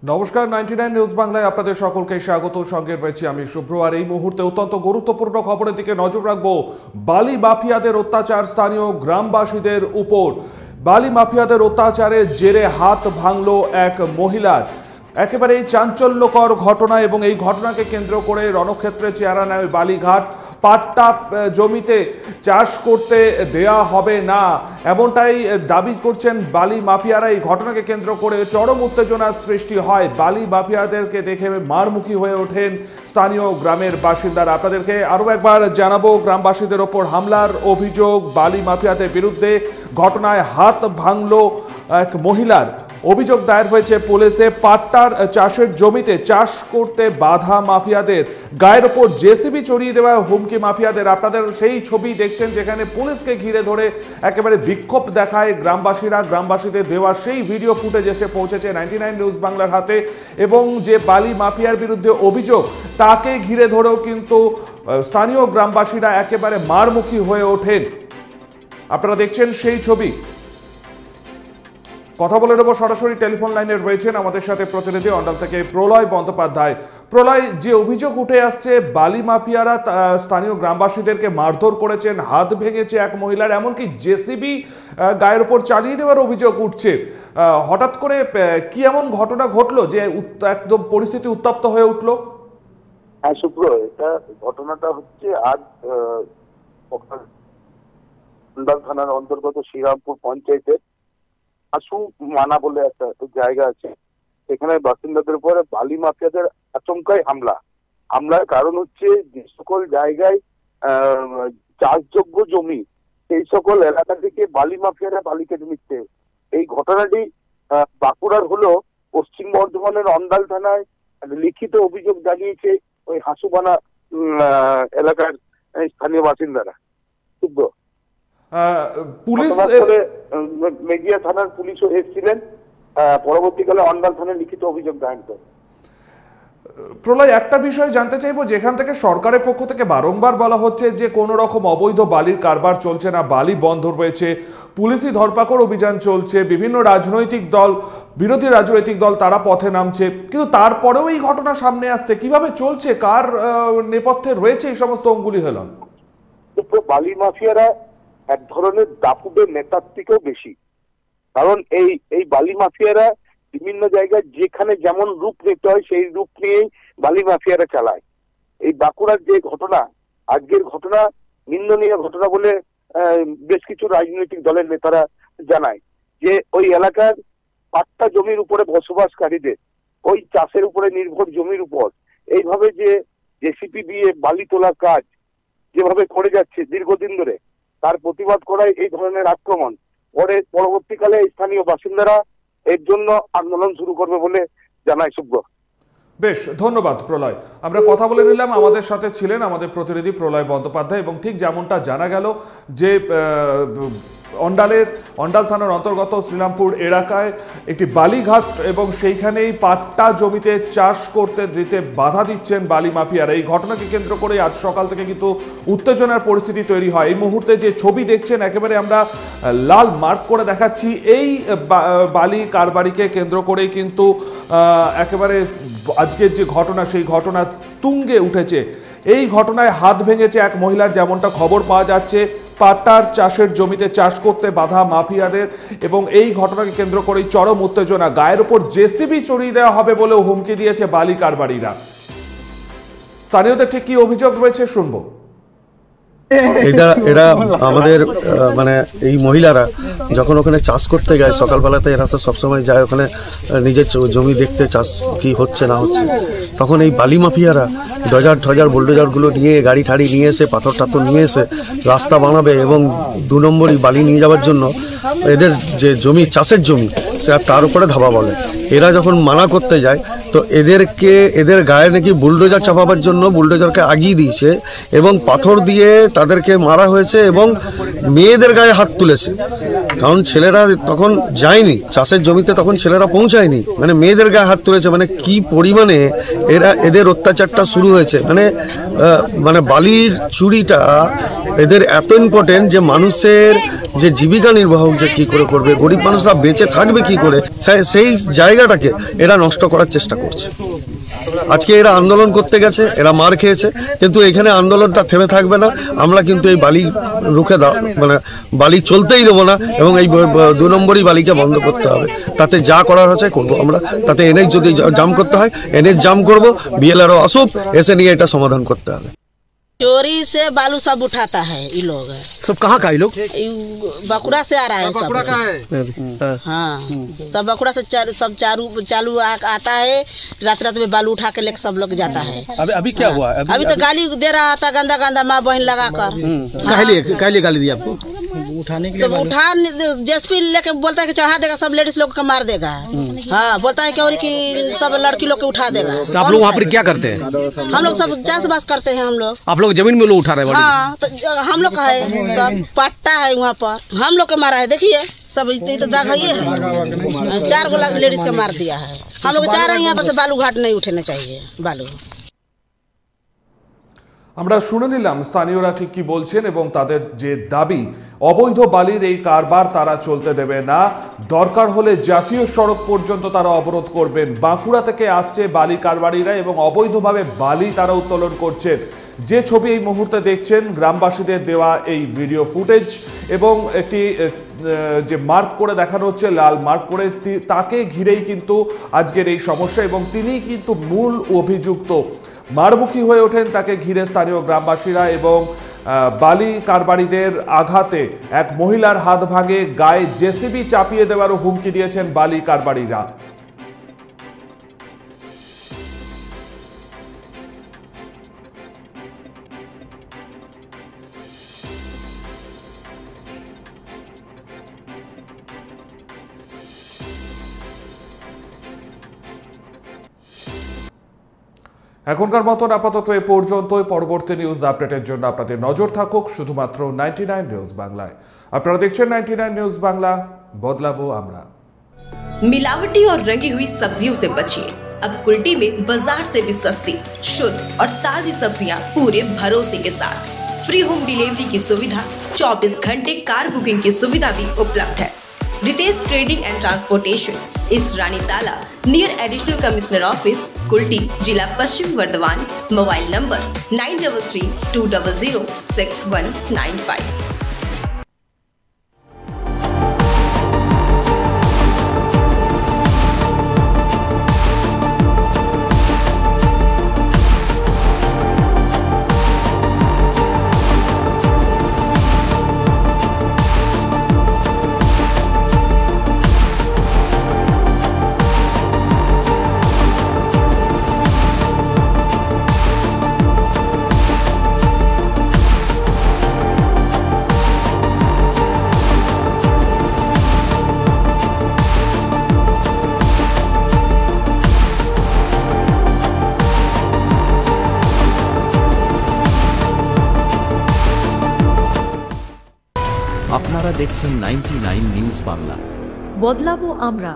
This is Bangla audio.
নমস্কার, 99 নিউজ বাংলায় আপনাদের সকলকে স্বাগত। সঙ্গে রয়েছি আমি শুভ্র। আর এই মুহূর্তে অত্যন্ত গুরুত্বপূর্ণ খবরের দিকে নজর রাখবো। বালি মাফিয়াদের অত্যাচার স্থানীয় গ্রামবাসীদের উপর। বালি মাফিয়াদের অত্যাচারের জেরে হাত ভাঙল এক মহিলার। একেবারে এই চাঞ্চল্যকর ঘটনা এবং এই ঘটনাকে কেন্দ্র করে রণক্ষেত্রে চেহারা নেয় বালিঘাট। পাট্টা জমিতে চাষ করতে দেয়া হবে না, এমনটাই দাবি করছেন বালি মাফিয়ারা। এই ঘটনাকে কেন্দ্র করে চরম উত্তেজনার সৃষ্টি হয়। বালি মাফিয়াদেরকে দেখে মারমুখী হয়ে ওঠেন স্থানীয় গ্রামের বাসিন্দারা। আপনাদেরকে আরও একবার জানাবো, গ্রামবাসীদের ওপর হামলার অভিযোগ বালি মাফিয়াদের বিরুদ্ধে। ঘটনায় হাত ভাঙল এক মহিলার। অভিযোগ দায়ের হয়েছে পুলিশে। পাট্টার চাষের জমিতে চাষ করতে বাধা মাফিয়াদের, গায়ের ওপর জেসিবি চড়িয়ে দেওয়া হুমকি মাফিয়াদের। আপনাদের সেই ছবি দেখছেন যেখানে পুলিশকে ঘিরে ধরে একেবারে বিক্ষোভ দেখায় গ্রামবাসীরা। গ্রামবাসীদের দেওয়া সেই ভিডিও ফুটেজ এসে পৌঁছেছে 99 নিউজ বাংলার হাতে। এবং যে বালি মাফিয়ার বিরুদ্ধে অভিযোগ, তাকে ঘিরে ধরেও কিন্তু স্থানীয় গ্রামবাসীরা একেবারে মারমুখী হয়ে ওঠেন। আপনারা দেখছেন সেই ছবি। কথা বলে নেব, সরাসরি টেলিফোন লাইনে রয়েছেন আমাদের সাথে প্রতিনিধি অন্ডাল থেকে প্রলয় বন্দ্যোপাধ্যায়। প্রলয়, যে অভিযোগ উঠে আসছে বালি মাফিয়ারা স্থানীয় গ্রামবাসীদেরকে মারধর করেছেন, হাত ভেঙেছে এক মহিলার, এমনকি জেসিবি গায়ের উপর চালিয়ে দেওয়ার অভিযোগ উঠছে। হঠাৎ করে কি এমন ঘটনা ঘটলো যে একদম পরিস্থিতি উত্তপ্ত হয়ে উঠলো? হ্যাঁ শুভ্র, এটা ঘটনাটা হচ্ছে আজ অন্ডাল থানার অন্তর্গত শ্রীরামপুর পঞ্চায়েতের আশু মানা বলে একটা জায়গা আছে। সেখানে বাসিন্দাদের উপরে বালি মাফিয়াদের আচমকাই হামলার কারণ হচ্ছে যে সকল জায়গায় চাষযোগ্য জমি, সেই সকল এলাকা থেকে বালি মাফিয়ারা বালি কেটে নিচ্ছে। এই ঘটনাটি বাঁকুড়ার হলো পশ্চিম বর্ধমানের অন্ডাল থানায় লিখিত অভিযোগ জানিয়েছে ওই হাসুবানা এলাকার স্থানীয় বাসিন্দারা। শুভ্র, পুলিশ মেজিয়া থানার পুলিশও এসেছিলেন, পরবর্তীকালে অন্ডাল থানায় লিখিত অভিযোগ দায়ের করে। প্রলয়, একটা বিষয় জানতে চাইবো, যেখান থেকে সরকারের পক্ষ থেকে বারংবার বলা হচ্ছে যে কোনো রকম অবৈধ বালির কারবার চলছে না, বালি বন্ধ রয়েছে, পুলিশি ধরপাকড় অভিযান চলছে, বিভিন্ন রাজনৈতিক দল, বিরোধী রাজনৈতিক দল তারা পথে নামছে, কিন্তু তারপরেও এই ঘটনা সামনে আসছে। কিভাবে চলছে, কার নেপথ্যে রয়েছে এই সমস্ত অঙ্গুলি হেলন? বালি মাফিয়ারা এক ধরনের দাপুটের নেতার থেকেও বেশি, কারণ এই বালি মাফিয়ারা বিভিন্ন জায়গায় যেখানে যেমন রূপ নিতে হয় সেই রূপ নিয়েই বালি মাফিয়ারা চালায়। এই বাঁকুড়ার যে ঘটনা, আজকের ঘটনা নিন্দনীয় ঘটনা বলে বেশ কিছু রাজনৈতিক দলের নেতারা জানায় যে ওই এলাকার পাট্টা জমির উপরে বসবাসকারীদের, ওই চাষের উপরে নির্ভর জমির উপর এইভাবে যে জেসিপি দিয়ে বালি তোলার কাজ যেভাবে করে যাচ্ছে দীর্ঘদিন ধরে, তার প্রতিবাদ করায় এই ধরনের আক্রমণ। পরবর্তীকালে স্থানীয় বাসিন্দারা এর জন্য আন্দোলন শুরু করবে বলে জানায় শুভ্র। বেশ, ধন্যবাদ প্রলয়। আমরা কথা বলে নিলাম, আমাদের সাথে ছিলেন আমাদের প্রতিনিধি প্রলয় বন্দ্যোপাধ্যায়। এবং ঠিক যেমনটা জানা গেল যে অন্ডাল থানার অন্তর্গত শ্রীরামপুর এলাকায় একটি বালিঘাট এবং সেইখানেই পাট্টা জমিতে চাষ করতে দিতে বাধা দিচ্ছেন বালি মাফিয়ারা। এই ঘটনাকে কেন্দ্র করে আজ সকাল থেকে কিন্তু উত্তেজনার পরিস্থিতি তৈরি হয়। এই মুহূর্তে যে ছবি দেখছেন একেবারে আমরা লাল মার্ক করে দেখাচ্ছি, এই বালি কারবারিকে কেন্দ্র করেই কিন্তু একেবারে আজকের যে ঘটনা, সেই ঘটনা তুঙ্গে উঠেছে। এই ঘটনায় হাত ভেঙেছে এক মহিলার, যেমনটা খবর পাওয়া যাচ্ছে। পাট্টার চাষের জমিতে চাষ করতে বাধা মাফিয়াদের এবং এই ঘটনাকে কেন্দ্র করেই চরম উত্তেজনা। গায়ের উপর জেসিবি চড়িয়ে দেওয়া হবে বলেও হুমকি দিয়েছে বালি কারবারিরা। স্থানীয়দের ঠিক কি অভিযোগ রয়েছে শুনবো। এরা আমাদের মানে এই মহিলারা যখন ওখানে চাষ করতে যায় সকালবেলাতে, এরা তো সবসময় যায় ওখানে নিজের জমি দেখতে, চাষ কি হচ্ছে না হচ্ছে, তখন এই বালি মাফিয়ারা ডজার বুলডোজারগুলো নিয়ে, গাড়ি ঠাড়ি নিয়ে এসে, পাথর টাথর নিয়ে এসে রাস্তা বানাবে এবং 2 নম্বরই বালি নিয়ে যাওয়ার জন্য এদের যে জমি, চাষের জমি, সে তার উপরে ধাবা বলে। এরা যখন মানা করতে যায় তো এদের গায়ে নাকি বুলডোজার চাপাবার জন্য বুলডোজারকে আগিয়ে দিয়েছে এবং পাথর দিয়ে তাদেরকে মারা হয়েছে এবং মেয়েদের গায়ে হাত তুলেছে। কারণ ছেলেরা তখন যায়নি চাষের জমিতে, তখন ছেলেরা পৌঁছায়নি, মানে মেয়েদের গায়ে হাত তুলেছে। মানে কি পরিমাণে এদের অত্যাচারটা শুরু হয়েছে। মানে বালির চুরিটা এদের এত ইম্পর্টেন্ট যে মানুষের যে জীবিকা নির্বাহ যে কি করে করবে, গরিব মানুষরা বেঁচে থাকবে কি করে, সেই জায়গাটাকে এরা নষ্ট করার চেষ্টা করছে। আজকে এরা আন্দোলন করতে গেছে, এরা মার খেয়েছে, কিন্তু এখানে আন্দোলনটা থেমে থাকবে না। আমরা কিন্তু এই বালি রুখে মানে বালি চলতেই দেবো না এবং এই 2 নম্বরই বালিকে বন্ধ করতে হবে। তাতে যা করার হচ্ছে করবো আমরা। তাতে এনএইচ যদি জাম করতে হয় এনএইচ জাম করবো, বিএলআরও আসুক, এসে নিয়ে এটা সমাধান করতে হবে। चोरी से बालू सब उठाता है ये लोग। सब कहाँ का ये लोग? बकुड़ा से आ रहा है सब। बकुड़ा का है? हाँ, सब बकुड़ा से सब चालू आता है। रात में बालू उठा के लेकर सब लोग जाता है। अभी क्या हुआ? अभी तो गाली दे रहा था, गंदा माँ बहन लगा कर। काहे गाली दी आपको? उठाने के लिए उठा जेसीबी लेके बोलता है कि चढ़ा देगा, सब लेडीज लोग को मार देगा। हाँ, बोलता है कि सब लड़की लोग को उठा देगा। तो आप लोग वहाँ पर क्या करते हैं? हम लोग सब चाष बास करते हैं। हम लोग जमीन में लोग उठा रहे हैं? हाँ, तो हम लोग का है सब पट्टा है वहाँ पर, हम लोग के मारा है। देखिए सब तो दाग है, 4 गो लेडीज के मार दिया है। हम लोग चाह रहे हैं यहाँ पर से बालू घाट नहीं उठने चाहिए बालू। আমরা শুনে নিলাম স্থানীয়রা ঠিক কি বলছেন এবং তাদের যে দাবি, অবৈধ বালির এই কারবার তারা চলতে দেবে না, দরকার হলে জাতীয় সড়ক পর্যন্ত তারা অবরোধ করবেন। বাঁকুড়া থেকে আসছে বালি কারবারিরা এবং অবৈধভাবে বালি তারা উত্তোলন করছেন। যে ছবি এই মুহূর্তে দেখছেন গ্রামবাসীদের দেওয়া এই ভিডিও ফুটেজ এবং একটি যে মার্ক করে দেখানো হচ্ছে, লাল মার্ক করে, তাকে ঘিরেই কিন্তু আজকের এই সমস্যা এবং তিনিই কিন্তু মূল অভিযুক্ত। মারমুখী হয়ে ওঠেন তাকে ঘিরে স্থানীয় গ্রামবাসীরা এবং বালি কারবারিদের আঘাতে এক মহিলার হাত ভাঙে, গায়ে জেসিবি চাপিয়ে দেওয়ারও হুমকি দিয়েছেন বালি কারবারিরা। এখনকার মতন আপাতত এ পর্যন্তই। পরবর্তী নিউজ আপডেটের জন্য আপনাদের নজর থাকুক শুধুমাত্র 99 নিউজ বাংলায়। আপনারা দেখছেন 99 নিউজ বাংলা, বদলাবো আমরা। मिलावटी और रंगी हुई सब्जियों से बचिए। अब कुल्टी में बाजार से भी सस्ती, शुद्ध और ताजी सब्जियां पूरे भरोसे के साथ। फ्री होम डिलीवरी की सुविधा, 24 घंटे कार बुकिंग की सुविधा भी उपलब्ध है। रितेश ट्रेडिंग एंड ट्रांसपोर्टेशन, इस रानी ताला near additional commissioner office, Kulti, जिला पश्चिम वर्धमान। Mobile number 9332006195। আপনারা দেখছেন 99 নিউজ বাংলা। বদলাবো আমরা।